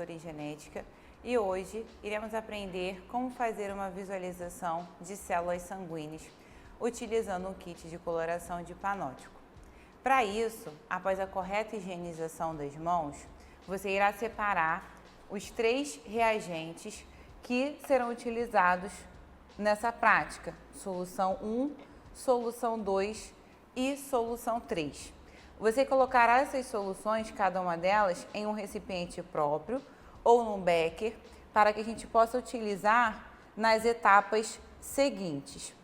consultora em genética e hoje iremos aprender como fazer uma visualização de células sanguíneas utilizando um kit de coloração de panótico. Para isso, após a correta higienização das mãos, você irá separar os 3 reagentes que serão utilizados nessa prática: solução 1, solução 2 e solução 3. Você colocará essas soluções, cada uma delas, em um recipiente próprio ou num becker, para que a gente possa utilizar nas etapas seguintes.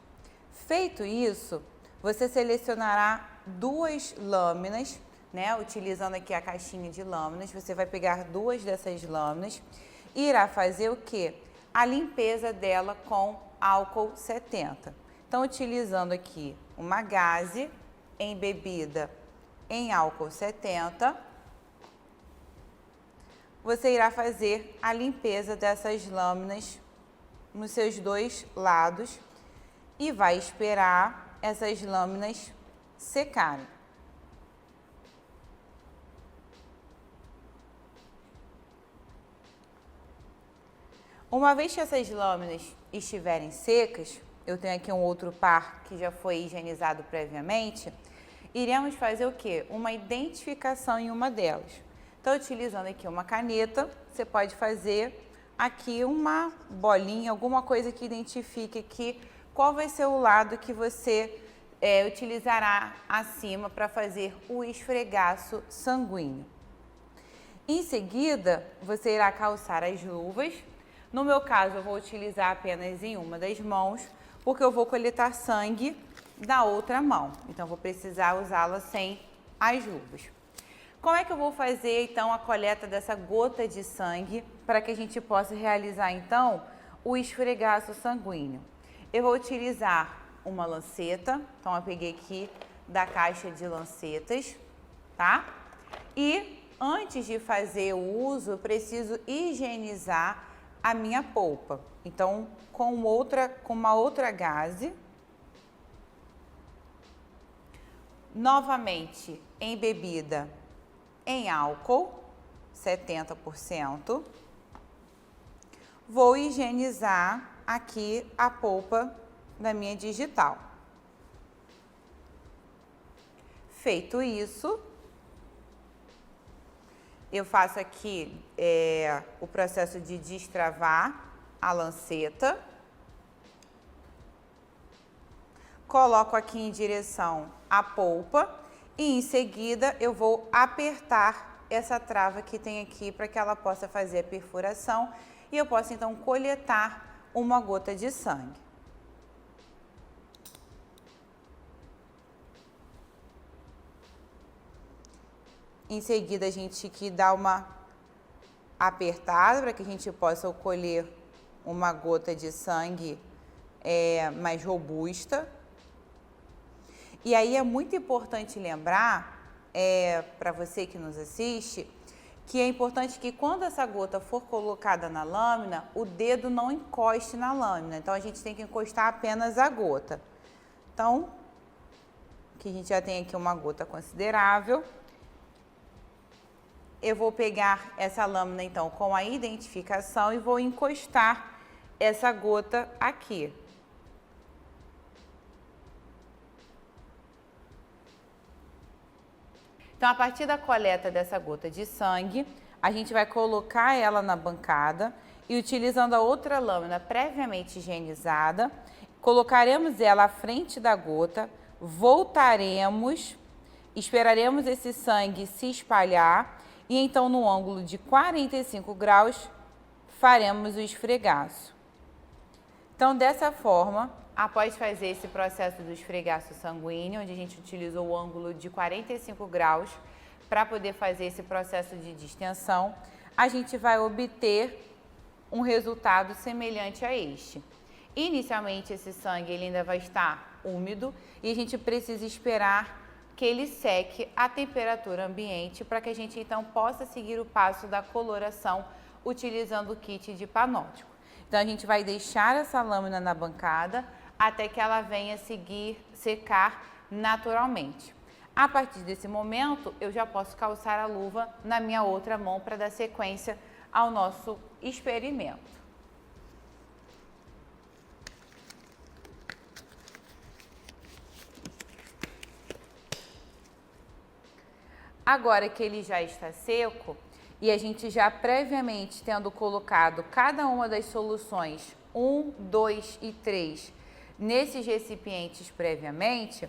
Feito isso, você selecionará 2 lâminas, utilizando aqui a caixinha de lâminas. Você vai pegar 2 dessas lâminas e irá fazer o quê? A limpeza dela com álcool 70. Então, utilizando aqui uma gaze embebida em álcool 70, você irá fazer a limpeza dessas lâminas nos seus 2 lados e vai esperar essas lâminas secarem. Uma vez que essas lâminas estiverem secas, eu tenho aqui um outro par que já foi higienizado previamente, iremos fazer o quê? Uma identificação em uma delas. Então, utilizando aqui uma caneta, você pode fazer aqui uma bolinha, alguma coisa que identifique aqui qual vai ser o lado que você utilizará acima para fazer o esfregaço sanguíneo. Em seguida, você irá calçar as luvas. No meu caso, eu vou utilizar apenas em uma das mãos, porque eu vou coletar sangue da outra mão. Então, vou precisar usá-la sem as luvas. Como é que eu vou fazer, então, a coleta dessa gota de sangue para que a gente possa realizar, então, o esfregaço sanguíneo? Eu vou utilizar uma lanceta. Então, eu peguei aqui da caixa de lancetas, tá? E antes de fazer o uso, eu preciso higienizar a minha polpa. Então, com uma outra gaze, novamente embebida em álcool 70%, vou higienizar aqui a polpa da minha digital. Feito isso, eu faço aqui o processo de destravar a lanceta. Coloco aqui em direção à polpa e em seguida eu vou apertar essa trava que tem aqui para que ela possa fazer a perfuração e eu possa então coletar uma gota de sangue. Em seguida, a gente aqui dá uma apertada para que a gente possa colher uma gota de sangue mais robusta. E aí é muito importante lembrar, para você que nos assiste, que é importante que quando essa gota for colocada na lâmina, o dedo não encoste na lâmina. Então, a gente tem que encostar apenas a gota. Então, aqui a gente já tem aqui uma gota considerável. Eu vou pegar essa lâmina, então, com a identificação e vou encostar essa gota aqui. Então, a partir da coleta dessa gota de sangue, a gente vai colocar ela na bancada e, utilizando a outra lâmina previamente higienizada, colocaremos ela à frente da gota, voltaremos, esperaremos esse sangue se espalhar e então, no ângulo de 45 graus, faremos o esfregaço. Então, dessa forma, após fazer esse processo do esfregaço sanguíneo, onde a gente utilizou o ângulo de 45 graus para poder fazer esse processo de distensão, a gente vai obter um resultado semelhante a este. Inicialmente, esse sangue ele ainda vai estar úmido e a gente precisa esperar que ele seque a temperatura ambiente para que a gente então possa seguir o passo da coloração utilizando o kit de panótico. Então, a gente vai deixar essa lâmina na bancada até que ela venha secar naturalmente. A partir desse momento, eu já posso calçar a luva na minha outra mão para dar sequência ao nosso experimento. Agora que ele já está seco e a gente já previamente tendo colocado cada uma das soluções 1, 2 e 3 nesses recipientes previamente,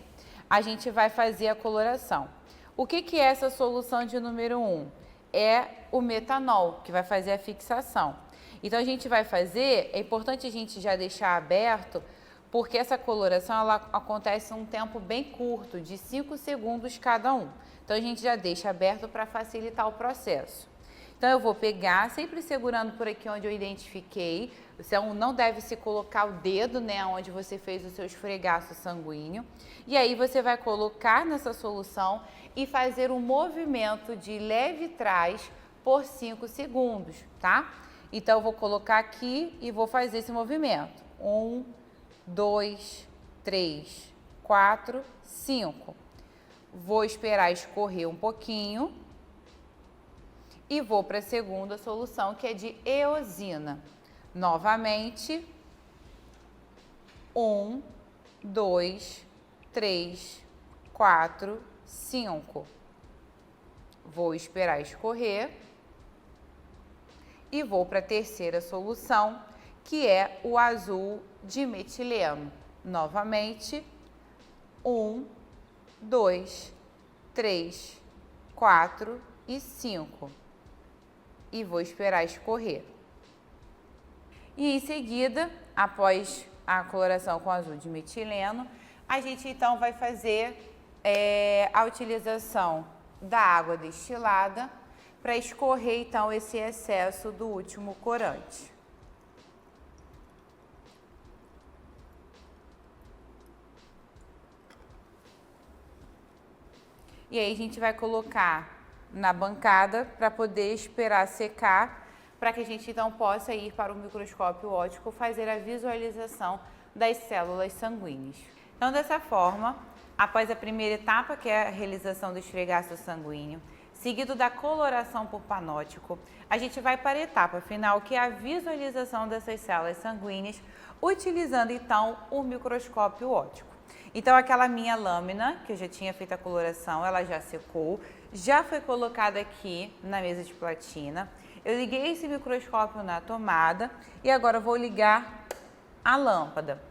a gente vai fazer a coloração. O que é essa solução de número 1? É o metanol, que vai fazer a fixação. Então, a gente vai fazer, é importante a gente já deixar aberto, porque essa coloração ela acontece em um tempo bem curto, de 5 segundos cada um. Então, a gente já deixa aberto para facilitar o processo. Então, eu vou pegar, sempre segurando por aqui onde eu identifiquei. Você não deve se colocar o dedo, né, onde você fez o seu esfregaço sanguíneo. E aí, você vai colocar nessa solução e fazer um movimento de leve trás por 5 segundos, tá? Então, eu vou colocar aqui e vou fazer esse movimento. 1, 2, 3, 4, 5. Vou esperar escorrer um pouquinho e vou para a segunda solução, que é de eosina. Novamente, 1, 2, 3, 4, 5. Vou esperar escorrer e vou para a terceira solução, que é o azul de metileno. Novamente, 1, 2, 3, 4 e 5. E vou esperar escorrer. E em seguida, após a coloração com azul de metileno, a gente então vai fazer a utilização da água destilada para escorrer então esse excesso do último corante. E aí a gente vai colocar na bancada para poder esperar secar, para que a gente então possa ir para o microscópio óptico fazer a visualização das células sanguíneas. Então, dessa forma, após a primeira etapa, que é a realização do esfregaço sanguíneo, seguido da coloração por panótico, a gente vai para a etapa final, que é a visualização dessas células sanguíneas, utilizando então o microscópio óptico. Então, aquela minha lâmina, que eu já tinha feito a coloração, ela já secou, já foi colocada aqui na mesa de platina. Eu liguei esse microscópio na tomada e agora eu vou ligar a lâmpada.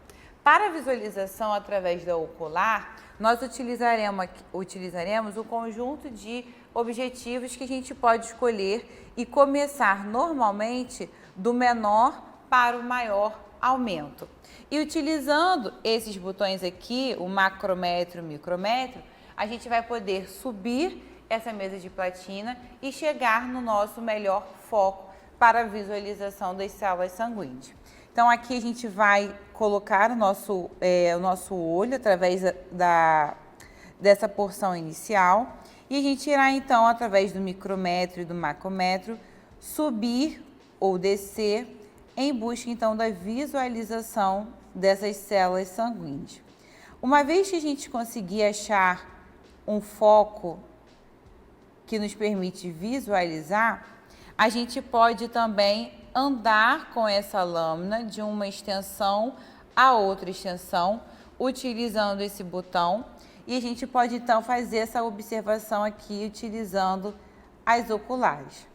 Para a visualização através da ocular, nós utilizaremos um conjunto de objetivos que a gente pode escolher e começar normalmente do menor para o maior aumento. E utilizando esses botões aqui, o macrômetro e o micrômetro, a gente vai poder subir essa mesa de platina e chegar no nosso melhor foco para a visualização das células sanguíneas. Então, aqui a gente vai colocar o nosso olho através dessa porção inicial e a gente irá, então, através do micrômetro e do macrômetro, subir ou descer em busca, então, da visualização dessas células sanguíneas. Uma vez que a gente conseguir achar um foco que nos permite visualizar, a gente pode também andar com essa lâmina de uma extensão a outra extensão, utilizando esse botão, e a gente pode então fazer essa observação aqui utilizando as oculares.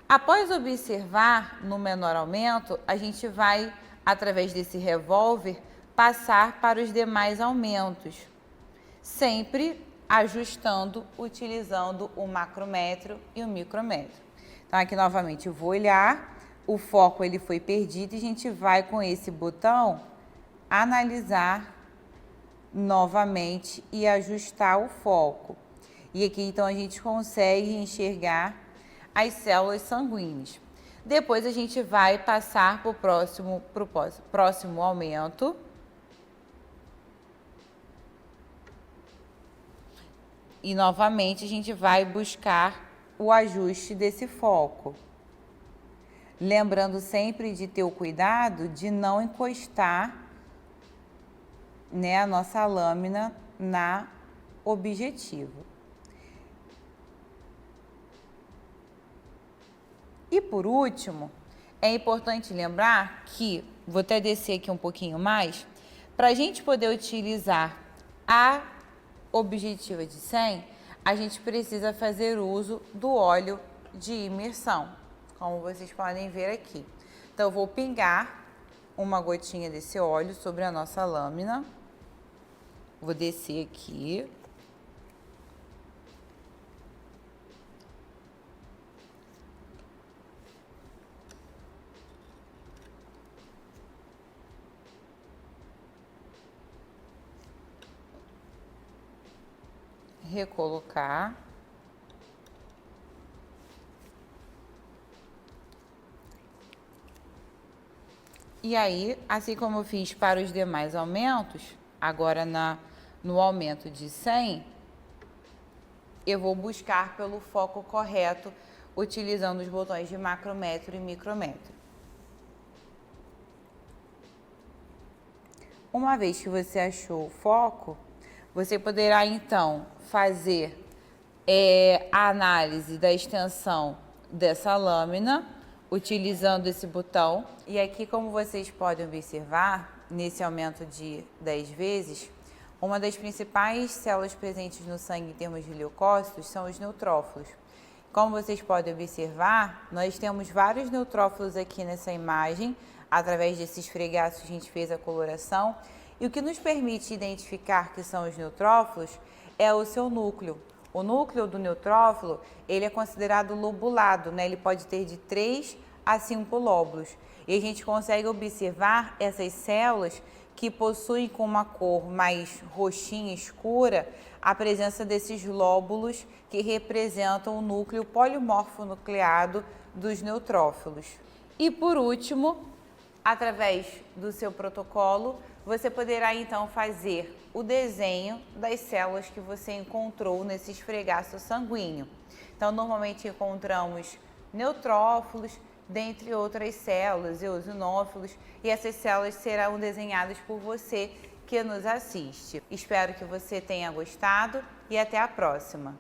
Após observar no menor aumento, a gente vai, através desse revólver, passar para os demais aumentos, sempre ajustando, utilizando o macrômetro e o micrômetro. Então, aqui novamente eu vou olhar, o foco ele foi perdido e a gente vai com esse botão analisar novamente e ajustar o foco. E aqui então a gente consegue enxergar as células sanguíneas. Depois a gente vai passar para o próximo aumento. E novamente a gente vai buscar o ajuste desse foco. Lembrando sempre de ter o cuidado de não encostar, né, a nossa lâmina na objetivo. E por último, é importante lembrar que, vou até descer aqui um pouquinho mais, para a gente poder utilizar a objetiva de 100, a gente precisa fazer uso do óleo de imersão, como vocês podem ver aqui. Então, eu vou pingar uma gotinha desse óleo sobre a nossa lâmina. Vou descer aqui. Recolocar. E aí, assim como eu fiz para os demais aumentos, agora no aumento de 100, eu vou buscar pelo foco correto, utilizando os botões de macrômetro e micrômetro. Uma vez que você achou o foco, você poderá então fazer a análise da extensão dessa lâmina, utilizando esse botão. E aqui, como vocês podem observar, nesse aumento de 10 vezes, uma das principais células presentes no sangue em termos de leucócitos são os neutrófilos. Como vocês podem observar, nós temos vários neutrófilos aqui nessa imagem. Através desse esfregaço a gente fez a coloração. E o que nos permite identificar que são os neutrófilos é o seu núcleo. O núcleo do neutrófilo, ele é considerado lobulado, né? Ele pode ter de 3 a 5 lóbulos. E a gente consegue observar essas células que possuem com uma cor mais roxinha escura a presença desses lóbulos que representam o núcleo polimorfonucleado dos neutrófilos. E por último, através do seu protocolo, você poderá então fazer o desenho das células que você encontrou nesse esfregaço sanguíneo. Então, normalmente encontramos neutrófilos, dentre outras células, eosinófilos, e essas células serão desenhadas por você que nos assiste. Espero que você tenha gostado e até a próxima!